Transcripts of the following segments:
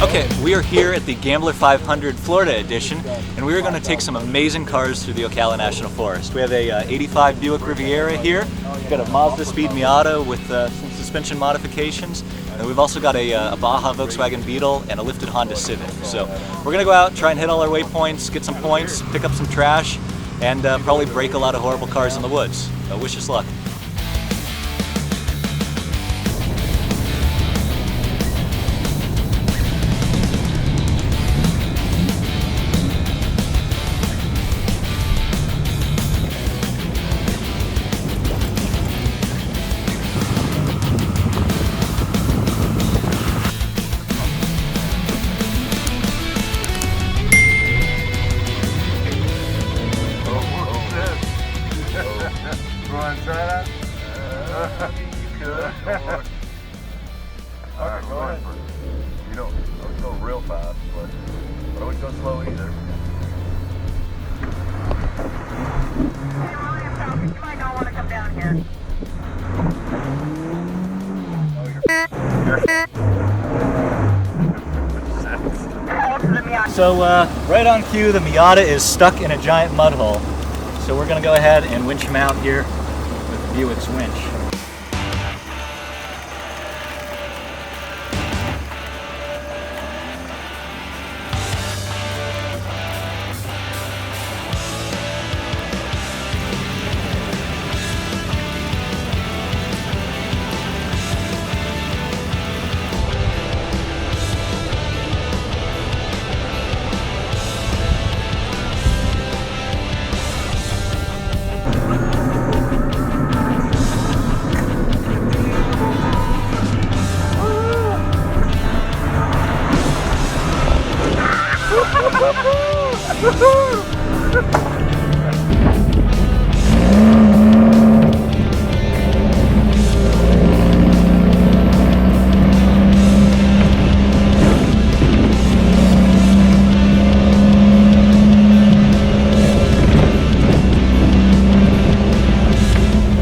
Okay, we are here at the Gambler 500 Florida edition, and we are going to take some amazing cars through the Ocala National Forest. We have a 85 Buick Riviera here. We've got a Mazda Speed Miata with some suspension modifications, and we've also got a Baja Volkswagen Beetle and a lifted Honda Civic. So we're going to go out, try and hit all our waypoints, get some points, pick up some trash, and probably break a lot of horrible cars in the woods. So wish us luck. Try that? You could. Alright, go ahead. You don't go real fast, but I don't go slow either. You might not want to come down here. So right on cue, the Miata is stuck in a giant mud hole. So we're going to go ahead and winch him out here with Buick's winch.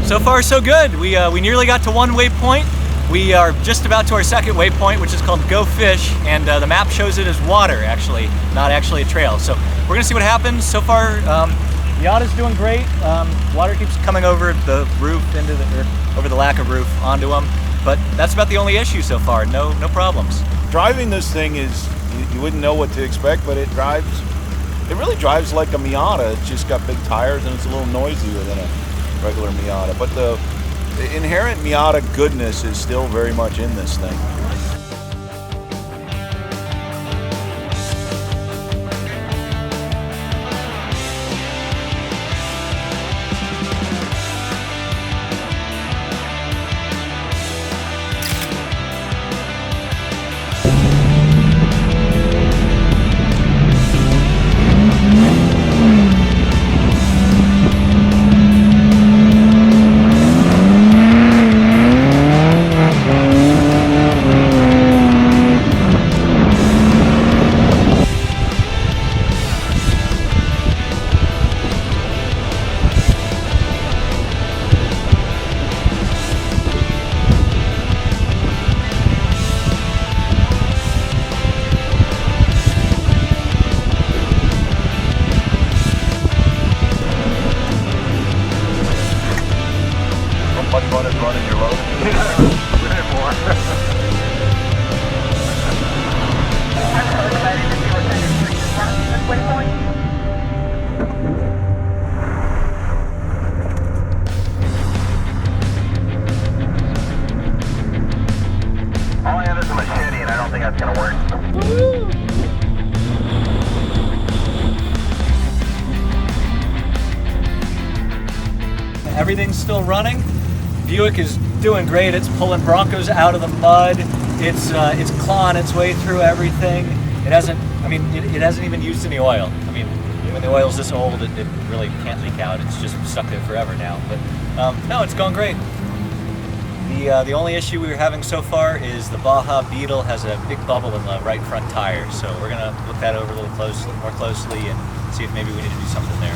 So far so good. We nearly got to one waypoint. We are just about to our second waypoint, which is called Go Fish, and the map shows it as water, actually, not actually a trail. So we're gonna see what happens. So far, Miata's doing great. Water keeps coming over the roof, over the lack of roof onto them, but that's about the only issue so far. No problems. Driving this thing is, you wouldn't know what to expect, but it really drives like a Miata. It's just got big tires and it's a little noisier than a regular Miata. But the inherent Miata goodness is still very much in this thing. Much fun is running your load. All I have is a machete, and I don't think that's going to work. Everything's still running. Buick is doing great. It's pulling Broncos out of the mud. It's clawing its way through everything. It hasn't even used any oil. I mean, when the oil's this old, it really can't leak out. It's just stuck there forever now. But no, it's going great. The only issue we were having so far is the Baja Beetle has a big bubble in the right front tire. So we're gonna look that over a little more closely and see if maybe we need to do something there.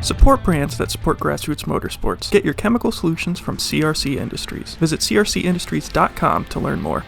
Support brands that support Grassroots Motorsports. Get your chemical solutions from CRC Industries. Visit crcindustries.com to learn more.